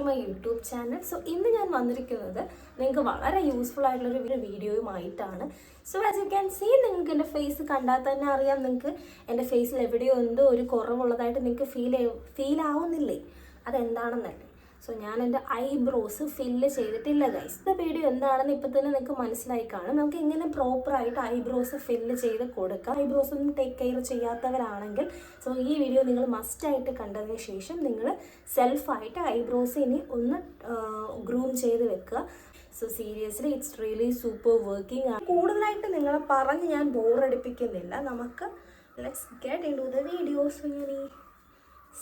My YouTube channel. So ഇന്ന് ഞാൻ വന്നിരിക്കുന്നത് നിങ്ങൾക്ക് വളരെ യൂസ്ഫുൾ ആയിട്ടുള്ളൊരു വീഡിയോയുമായിട്ടാണ്. So as you can see, നിങ്ങൾക്ക് എൻ്റെ ഫേസ് കണ്ടാൽ തന്നെ അറിയാം, നിങ്ങൾക്ക് എൻ്റെ ഫേസിൽ എവിടെയോ എന്തോ ഒരു കുറവുള്ളതായിട്ട് നിങ്ങൾക്ക് ഫീൽ ആവുന്നില്ലേ? അതെന്താണെന്നല്ലേ. സോ ഞാൻ എൻ്റെ ഐബ്രോസ് ഫില്ല് ചെയ്തിട്ടില്ല ഗൈസ്. ഇത് വീഡിയോ എന്താണെന്ന് ഇപ്പം തന്നെ നിങ്ങൾക്ക് മനസ്സിലായി കാണും. നമുക്ക് എങ്ങനെ പ്രോപ്പറായിട്ട് ഐബ്രോസ് ഫില്ല് ചെയ്ത് കൊടുക്കാം. ഐബ്രോസ് ഒന്നും ടേക്ക് കെയർ ചെയ്യാത്തവരാണെങ്കിൽ സോ ഈ വീഡിയോ നിങ്ങൾ മസ്റ്റായിട്ട് കണ്ടതിന് ശേഷം നിങ്ങൾ സെൽഫായിട്ട് ഐബ്രോസ് ഇനി ഒന്ന് ഗ്രൂം ചെയ്ത് വെക്കുക. So seriously it's really super working ആണ്. കൂടുതലായിട്ട് നിങ്ങളെ പറഞ്ഞ് ഞാൻ ബോറടിപ്പിക്കുന്നില്ല. നമുക്ക് let's get into the videos. ഞാൻ ഈ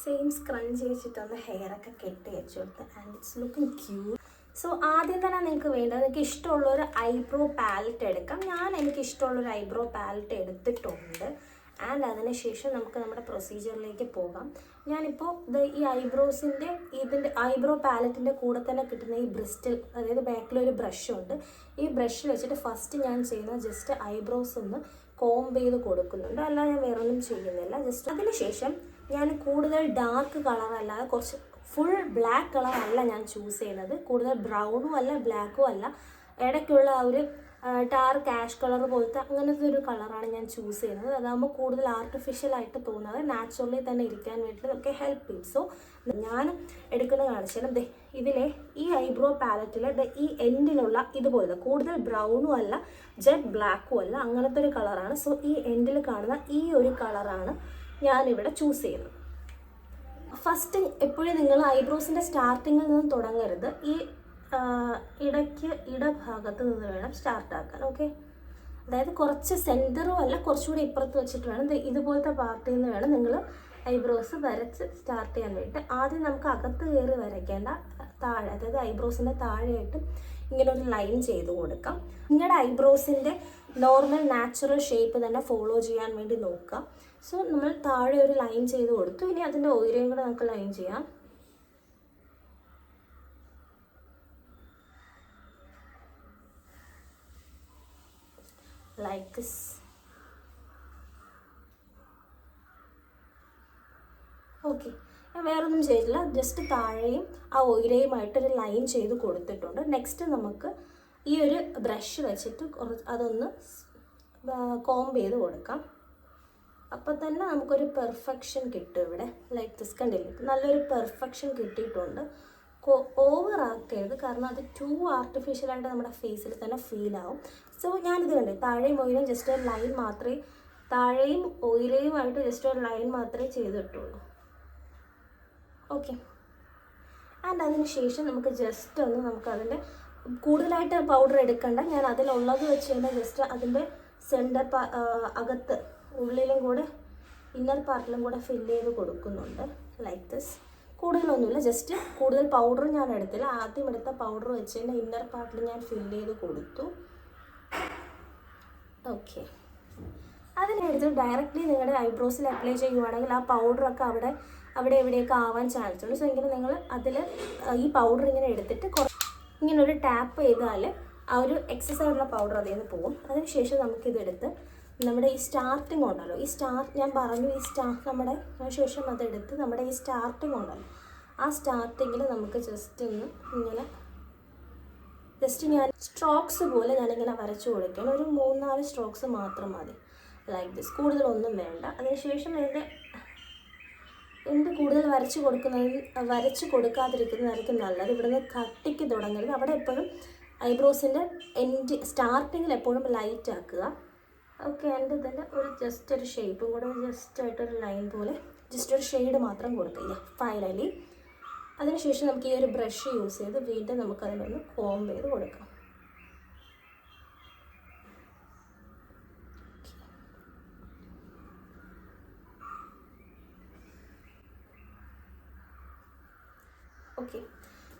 സെയിം സ്ക്രഞ്ച് വെച്ചിട്ടൊന്ന് ഹെയറൊക്കെ കെട്ടി വെച്ച് കൊടുത്ത് and it's looking cute. So ആദ്യം തന്നെ നിങ്ങൾക്ക് വേണ്ടത്, നിങ്ങൾക്ക് ഇഷ്ടമുള്ളൊരു ഐബ്രോ പാലറ്റ് എടുക്കാം. എനിക്ക് ഇഷ്ടമുള്ളൊരു ഐബ്രോ പാലറ്റ് എടുത്തിട്ടുണ്ട്. ആൻഡ് അതിനുശേഷം നമുക്ക് നമ്മുടെ പ്രൊസീജിയറിലേക്ക് പോകാം. ഞാനിപ്പോൾ ഈ ഇതിൻ്റെ ഐബ്രോ പാലറ്റിൻ്റെ കൂടെ തന്നെ കിട്ടുന്ന ഈ ബ്രിസ്റ്റിൽ, അതായത് ബാക്കിലൊരു ബ്രഷ് ഉണ്ട്. ഈ ബ്രഷ് വെച്ചിട്ട് ഫസ്റ്റ് ഞാൻ ചെയ്യുന്നത് ജസ്റ്റ് ഐബ്രോസ് ഒന്ന് കോംബ് ചെയ്ത് കൊടുക്കുന്നുണ്ട്. അല്ലാതെ ഞാൻ വേറൊന്നും ചെയ്യുന്നില്ല. ജസ്റ്റ് അതിനുശേഷം ഞാൻ കൂടുതൽ ഡാർക്ക് കളർ അല്ലാതെ കുറച്ച് ഫുൾ ബ്ലാക്ക് കളർ അല്ല ഞാൻ ചൂസ് ചെയ്യുന്നത്. കൂടുതൽ ബ്രൗണും അല്ല ബ്ലാക്കും അല്ല, ഇടയ്ക്കുള്ള ആ ഒരു ഡാർക്ക് ആഷ് കളർ പോലത്തെ അങ്ങനത്തെ ഒരു കളറാണ് ഞാൻ ചൂസ് ചെയ്യുന്നത്. അതാകുമ്പോൾ കൂടുതൽ ആർട്ടിഫിഷ്യലായിട്ട് തോന്നാതെ നാച്ചുറലി തന്നെ ഇരിക്കാൻ വേണ്ടിയിട്ട് നമുക്ക് ഹെൽപ്പ് ചെയ്യും. സോ ഞാൻ എടുക്കുന്നത് കാണിച്ചാലും ഇതിലെ ഈ ഐബ്രോ പാലറ്റിലെ ഈ എൻഡിലുള്ള ഇതുപോലെ കൂടുതൽ ബ്രൗണും അല്ല ജെറ്റ് ബ്ലാക്കും അല്ല, അങ്ങനത്തെ ഒരു കളറാണ്. സോ ഈ എൻഡിൽ കാണുന്ന ഈ ഒരു കളറാണ് ഞാനിവിടെ ചൂസ് ചെയ്യുന്നത്. ഫസ്റ്റ് എപ്പോഴും നിങ്ങൾ ഐബ്രോസിൻ്റെ സ്റ്റാർട്ടിങ്ങിൽ നിന്ന് തുടങ്ങരുത്. ഈ ഇടഭാഗത്ത് നിന്ന് വേണം സ്റ്റാർട്ടാക്കാൻ. ഓക്കെ, അതായത് കുറച്ച് സെൻറ്ററും അല്ല, കുറച്ചുകൂടി ഇപ്പുറത്ത് വെച്ചിട്ട് വേണം. ഇതുപോലത്തെ പാർട്ടിൽ നിന്ന് വേണം നിങ്ങൾ ഐബ്രോസ് വരച്ച് സ്റ്റാർട്ട് ചെയ്യാൻ വേണ്ടിയിട്ട്. ആദ്യം നമുക്ക് അകത്ത് കയറി വരയ്ക്കേണ്ട, താഴെ, അതായത് ഐബ്രോസിൻ്റെ താഴെയായിട്ട് ഇങ്ങനെ ഒരു ലൈൻ ചെയ്ത് കൊടുക്കാം. നിങ്ങളുടെ ഐബ്രോസിൻ്റെ നോർമൽ നാച്ചുറൽ ഷേപ്പ് തന്നെ ഫോളോ ചെയ്യാൻ വേണ്ടി നോക്കുക. സോ നമ്മൾ താഴെ ഒരു ലൈൻ ചെയ്ത് കൊടുത്തു. ഇനി അതിൻ്റെ ഉയരം കൂടെ നമുക്ക് ലൈൻ ചെയ്യാം. Like this. ഓക്കെ, ഞാൻ വേറൊന്നും ചെയ്തില്ല, ജസ്റ്റ് താഴെയും ആ ഉയരയുമായിട്ടൊരു ലൈൻ ചെയ്ത് കൊടുത്തിട്ടുണ്ട്. നെക്സ്റ്റ് നമുക്ക് ഈ ഒരു ബ്രഷ് വെച്ചിട്ട് അതൊന്ന് കോംബ് ചെയ്ത് കൊടുക്കാം. അപ്പോൾ തന്നെ നമുക്കൊരു പെർഫെക്ഷൻ കിട്ടും ഇവിടെ. ലൈക്ക് ദിസ്, കണ്ടില്ലേ? നല്ലൊരു പെർഫെക്ഷൻ കിട്ടിയിട്ടുണ്ട്. ഓവർ ആക്കരുത്, കാരണം അത് ടു ആർട്ടിഫിഷ്യലായിട്ട് നമ്മുടെ ഫേസിൽ തന്നെ ഫീൽ ആവും. സോ ഞാനിത് കണ്ടേ, താഴെയും ഉയരയും ജസ്റ്റ് ഒരു ലൈൻ മാത്രമേ, താഴെയും ഉയരയുമായിട്ട് ജസ്റ്റ് ഒരു ലൈൻ മാത്രമേ ചെയ്തിട്ടുള്ളൂ. ഓക്കെ, ആൻഡ് അതിന് ശേഷം നമുക്ക് ജസ്റ്റ് ഒന്ന് നമുക്കതിൻ്റെ കൂടുതലായിട്ട് പൗഡർ എടുക്കണ്ട. ഞാൻ അതിലുള്ളത് വെച്ച് തന്നെ ജസ്റ്റ് അതിൻ്റെ സെൻറ്റർ അകത്ത് ഉള്ളിലും കൂടെ ഇന്നർ പാർട്ടിലും കൂടെ ഫില്ല് ചെയ്ത് കൊടുക്കുന്നുണ്ട്. Like this. കൂടുതലൊന്നുമില്ല, ജസ്റ്റ് കൂടുതൽ പൗഡർ ഞാൻ എടുത്തില്ല. ആദ്യം എടുത്ത പൗഡർ വെച്ച് തന്നെ ഇന്നർ പാർട്ടിൽ ഞാൻ ഫില്ല് ചെയ്ത് കൊടുത്തു. ഓക്കെ, അതിനെടുത്ത് ഡയറക്റ്റ്ലി നിങ്ങളുടെ ഐബ്രോസിൽ അപ്ലൈ ചെയ്യുവാണെങ്കിൽ ആ പൗഡറൊക്കെ അവിടെ എവിടെയൊക്കെ ആവാൻ ചാൻസ് ഉണ്ട്. സോ ഇങ്ങനെ നിങ്ങൾ അതിൽ ഈ പൗഡർ ഇങ്ങനെ എടുത്തിട്ട് ഇങ്ങനെ ഒരു ടാപ്പ് ചെയ്താൽ ആ ഒരു എക്സസ് ആയിട്ടുള്ള പൗഡർ അതിൽ നിന്ന് പോകും. അതിനുശേഷം നമുക്കിതെടുത്ത് നമ്മുടെ ഈ സ്റ്റാർട്ടിങ് ഉണ്ടല്ലോ, ഞാൻ പറഞ്ഞു നമ്മുടെ ശേഷം അതെടുത്ത് നമ്മുടെ ഈ സ്റ്റാർട്ടിങ് ഉണ്ടല്ലോ, ആ സ്റ്റാർട്ടിങ്ങിൽ നമുക്ക് ജസ്റ്റ് ഒന്ന് ഇങ്ങനെ ഞാൻ സ്ട്രോക്സ് പോലെ ഞാനിങ്ങനെ വരച്ചു കൊടുക്കണം. ഒരു 3-4 സ്ട്രോക്സ് മാത്രം മതി. ലൈക്ക് ദിസ്, കൂടുതലൊന്നും വേണ്ട. അതിനുശേഷം എന്ത് കൂടുതൽ വരച്ച് കൊടുക്കാതിരിക്കുന്നതായിരിക്കും നല്ലത്. ഇവിടുന്ന് കട്ടിക്ക് തുടങ്ങരുത്. അവിടെ എപ്പോഴും ഐബ്രോസിൻ്റെ സ്റ്റാർട്ടിങ്ങിൽ എപ്പോഴും ലൈറ്റ് ആക്കുക. ഓക്കെ, എൻ്റെ ഇതിൻ്റെ ജസ്റ്റ് ഒരു ഷേപ്പും കൂടെ ജസ്റ്റായിട്ടൊരു ലൈൻ പോലെ ജസ്റ്റ് ഒരു ഷെയ്ഡ് മാത്രം കൊടുക്കുക ഫൈനലി. അതിനുശേഷം നമുക്ക് ഈ ഒരു ബ്രഷ് യൂസ് ചെയ്ത് വീണ്ടും നമുക്കതിനൊന്ന് കോംബ് ചെയ്ത് കൊടുക്കാം. ഓക്കെ,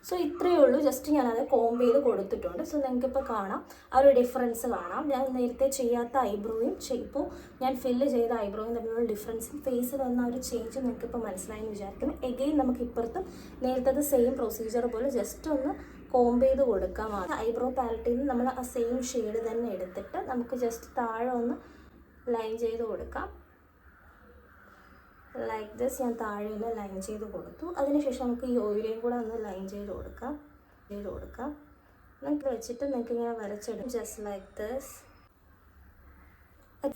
സോ ഇത്രയേ ഉള്ളൂ. ജസ്റ്റ് ഞാനത് കോംബ് ചെയ്ത് കൊടുത്തിട്ടുണ്ട്. സോ നിങ്ങൾക്കിപ്പോൾ കാണാം, ആ ഒരു ഡിഫറൻസ് കാണാം. ഞാൻ നേരത്തെ ചെയ്യാത്ത ഐബ്രോയും ഇപ്പോൾ ഞാൻ ഫില്ല് ചെയ്ത ഐബ്രോയും തമ്മിലുള്ള ഡിഫറൻസും ഫേസിൽ വന്ന ഒരു ചേഞ്ച് നിങ്ങൾക്കിപ്പോൾ മനസ്സിലായെന്ന് വിചാരിക്കുന്നു. എഗെയിൻ നമുക്ക് ഇപ്പുറത്തും നേരത്തെ സെയിം പ്രൊസീജിയർ പോലെ ജസ്റ്റ് ഒന്ന് കോംബ് ചെയ്ത് കൊടുക്കാം. ഐബ്രോ പാലറ്റിൽ നിന്ന് നമ്മൾ ആ സെയിം ഷെയ്ഡ് തന്നെ എടുത്തിട്ട് നമുക്ക് ജസ്റ്റ് താഴെ ഒന്ന് ലൈൻ ചെയ്ത് കൊടുക്കാം. ലൈക്ക് ദിസ് ഞാൻ താഴെ ഒന്ന് ലൈൻ ചെയ്ത് കൊടുത്തു. അതിനുശേഷം നമുക്ക് ഈ ഓയിലേയും കൂടെ ഒന്ന് ലൈൻ ചെയ്ത് കൊടുക്കാം. നിങ്ങൾക്ക് വെച്ചിട്ട് നിങ്ങൾക്ക് ഇങ്ങനെ വരച്ചെടുക്കും. Just like this.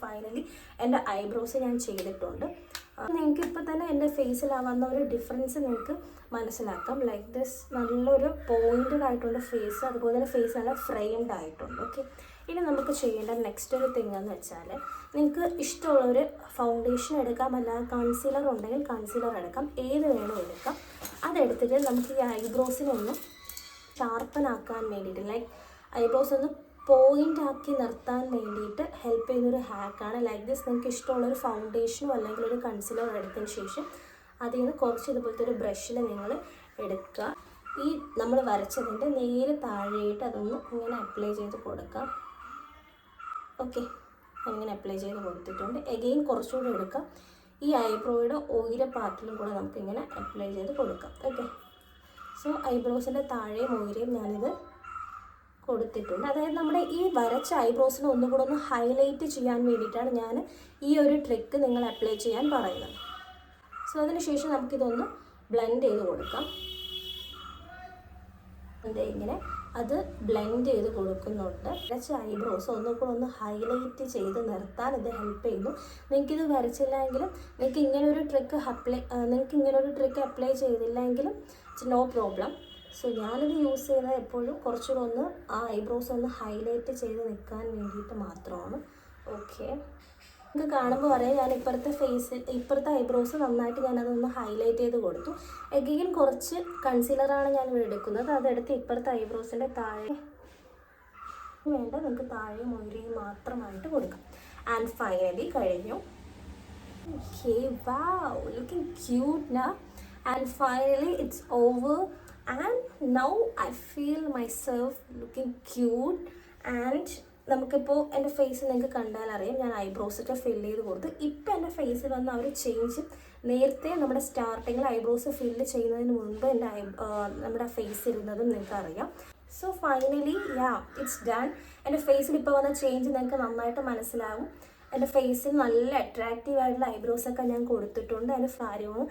ഫൈനലി എൻ്റെ ഐബ്രോസ് ഞാൻ ചെയ്തിട്ടുണ്ട്. നിങ്ങൾക്ക് ഇപ്പോൾ തന്നെ എൻ്റെ ഫേസിലാവുന്ന ഒരു ഡിഫറൻസ് നിങ്ങൾക്ക് മനസ്സിലാക്കാം. ലൈക്ക് ദിസ് നല്ലൊരു പോയിൻറ്റഡ് ആയിട്ടുണ്ട് ഫേസ്, അതുപോലെ തന്നെ ഫേസ് നല്ല ഫ്രെയിംഡ് ആയിട്ടുണ്ട്. ഓക്കെ, ഇനി നമുക്ക് ചെയ്യേണ്ട നെക്സ്റ്റ് ഒരു തിങ് എന്ന് വെച്ചാൽ നിങ്ങൾക്ക് ഇഷ്ടമുള്ളൊരു ഫൗണ്ടേഷൻ എടുക്കാം, അല്ലാതെ കൺസീലർ ഉണ്ടെങ്കിൽ കൺസീലർ എടുക്കാം, ഏത് വേണോ എടുക്കാം. അതെടുത്തിട്ട് നമുക്ക് ഈ ഐബ്രോസിനെ ഒന്ന് ഷാർപ്പനാക്കാൻ വേണ്ടിയിട്ട്, ലൈക്ക് ഐബ്രോസ് ഒന്ന് പോയിൻ്റ് ആക്കി നിർത്താൻ വേണ്ടിയിട്ട് ഹെൽപ്പ് ചെയ്യുന്നൊരു ഹാക്കാണ്. ലൈക്ക് ദിസ് നിങ്ങൾക്ക് ഇഷ്ടമുള്ളൊരു ഫൗണ്ടേഷനോ അല്ലെങ്കിൽ ഒരു കൺസീലർ എടുത്തതിന് ശേഷം അതിൽ നിന്ന് കുറച്ച് ഇതുപോലത്തെ ഒരു ബ്രഷിൽ നിങ്ങൾ എടുക്കുക. ഈ നമ്മൾ വരച്ചതിൻ്റെ നേരെ താഴെയിട്ട് അതൊന്ന് ഇങ്ങനെ അപ്ലൈ ചെയ്ത് കൊടുക്കാം. ഓക്കെ, അങ്ങനെ അപ്ലൈ ചെയ്ത് കൊടുത്തിട്ടുണ്ട്. എഗെയിൻ കുറച്ചുകൂടി എടുക്കാം. ഈ ഐബ്രോയുടെ ഓയില പാർട്ടിലും കൂടെ നമുക്കിങ്ങനെ അപ്ലൈ ചെയ്ത് കൊടുക്കാം. ഓക്കെ, സോ ഐബ്രോസിൻ്റെ താഴെയും ഓയിലയും ഞാനിത് കൊടുത്തിട്ടുണ്ട്. അതായത് നമ്മുടെ ഈ വരച്ച ഐബ്രോസിനെ ഒന്നുകൂടെ ഒന്ന് ഹൈലൈറ്റ് ചെയ്യാൻ വേണ്ടിയിട്ടാണ് ഞാൻ ഈ ഒരു ട്രിക്ക് നിങ്ങൾ അപ്ലൈ ചെയ്യാൻ പറയുന്നത്. സോ അതിനുശേഷം നമുക്കിതൊന്ന് ബ്ലെൻഡ് ചെയ്ത് കൊടുക്കാം. ഇങ്ങനെ അത് ബ്ലെൻഡ് ചെയ്ത് കൊടുക്കുന്നുണ്ട്. വരച്ച ഐബ്രോസ് ഒന്നുകൂടെ ഒന്ന് ഹൈലൈറ്റ് ചെയ്ത് നിർത്താൻ ഇത് ഹെൽപ്പ് ചെയ്യുന്നു. നിങ്ങൾക്കിത് വരച്ചില്ലെങ്കിലും നിങ്ങൾക്ക് ഇങ്ങനൊരു ട്രിക്ക് അപ്ലൈ ചെയ്തില്ലെങ്കിലും നോ പ്രോബ്ലം. സോ ഞാനിത് യൂസ് ചെയ്യുന്നത് എപ്പോഴും കുറച്ചുകൂടെ ഒന്ന് ആ ഐബ്രോസ് ഒന്ന് ഹൈലൈറ്റ് ചെയ്ത് നിൽക്കാൻ വേണ്ടിയിട്ട് മാത്രമാണ്. ഓക്കെ, ഇത് കാണുമ്പോൾ പറയാം ഞാൻ ഇപ്പുറത്തെ ഐബ്രോസ് നന്നായിട്ട് ഞാനതൊന്ന് ഹൈലൈറ്റ് ചെയ്ത് കൊടുത്തു. എഗെയിൻ കുറച്ച് കൺസീലറാണ് ഞാൻ എടുക്കുന്നത്. അതെടുത്ത് ഇപ്പുറത്തെ ഐബ്രോസിൻ്റെ താഴെ വേണ്ട, നിങ്ങൾക്ക് താഴെയും മുകളിലും മാത്രമായിട്ട് കൊടുക്കാം. ആൻഡ് ഫൈനലി കഴിഞ്ഞു. ഓക്കെ, വാവ്, ലുക്കിംഗ് ക്യൂട്ട് നാ. And finally it's over. And now I feel myself looking cute. And നമുക്കിപ്പോൾ എൻ്റെ ഫേസ് നിങ്ങൾക്ക് കണ്ടാലറിയാം, ഞാൻ ഐബ്രോസൊക്കെ ഫില്ല് ചെയ്ത് കൊടുത്തു. ഇപ്പോൾ എൻ്റെ ഫേസിൽ വന്ന ആ ഒരു ചേഞ്ച്, നേരത്തെ നമ്മുടെ സ്റ്റാർട്ടിങ്ങിൽ ഐബ്രോസ് ഫില്ല് ചെയ്യുന്നതിന് മുൻപ് എൻ്റെ നമ്മുടെ ഫേസ് ഇരുന്നതും നിങ്ങൾക്കറിയാം. So finally it's done. എൻ്റെ ഫേസിൽ ഇപ്പോൾ വന്ന ചേഞ്ച് നിങ്ങൾക്ക് നന്നായിട്ട് മനസ്സിലാവും. എൻ്റെ ഫേസിൽ നല്ല അട്രാക്റ്റീവ് ആയിട്ടുള്ള ഐബ്രോസൊക്കെ ഞാൻ കൊടുത്തിട്ടുണ്ട്. അതിൻ്റെ കാര്യമാണ്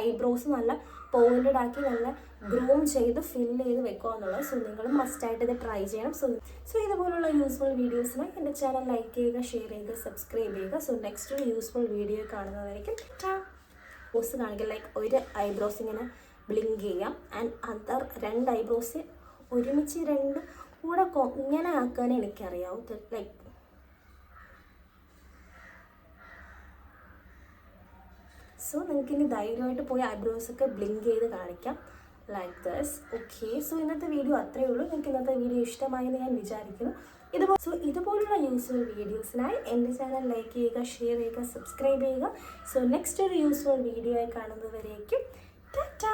ഐബ്രോസ് നല്ല പോയിൻറ്റഡ് ആക്കി നല്ല ഗ്രൂം ചെയ്ത് ഫില്ല് ചെയ്ത് വെക്കുക എന്നുള്ളത്. സോ നിങ്ങൾ മസ്റ്റായിട്ട് ഇത് ട്രൈ ചെയ്യണം. സോ ഇതുപോലുള്ള യൂസ്ഫുൾ വീഡിയോസിനായി എൻ്റെ ചാനൽ ലൈക്ക് ചെയ്യുക, ഷെയർ ചെയ്യുക, സബ്സ്ക്രൈബ് ചെയ്യുക. സോ നെക്സ്റ്റ് ഒരു യൂസ്ഫുൾ വീഡിയോ കാണുന്നതായിരിക്കും. ഐബ്രോസ് കാണിക്കുക, ലൈക്ക് ഒരു ഐബ്രോസ് ഇങ്ങനെ ബ്ലിങ്ക് ചെയ്യാം, ആൻഡ് അതർ രണ്ട് ഐബ്രോസ് ഒരുമിച്ച് രണ്ടും കൂടെ ഇങ്ങനെ ആക്കാനേ എനിക്കറിയാവൂ. ലൈക്ക് സോ നിങ്ങൾക്കിനി ധൈര്യമായിട്ട് പോയി ഐബ്രോസൊക്കെ ബ്ലിങ്ക് ചെയ്ത് കാണിക്കാം, ലൈക്ക് ദിസ്. ഓക്കെ, സോ ഇന്നത്തെ വീഡിയോ അത്രയേ ഉള്ളൂ. നിങ്ങൾക്ക് ഇന്നത്തെ വീഡിയോ ഇഷ്ടമായി എന്ന് ഞാൻ വിചാരിക്കുന്നു. ഇതുപോലുള്ള യൂസ്ഫുൾ വീഡിയോസിനായി എൻ്റെ ചാനൽ ലൈക്ക് ചെയ്യുക, ഷെയർ ചെയ്യുക, സബ്സ്ക്രൈബ് ചെയ്യുക. സോ നെക്സ്റ്റ് ഒരു യൂസ്ഫുൾ വീഡിയോ ആയി കാണുന്നതുവരേക്കും ടാറ്റാ.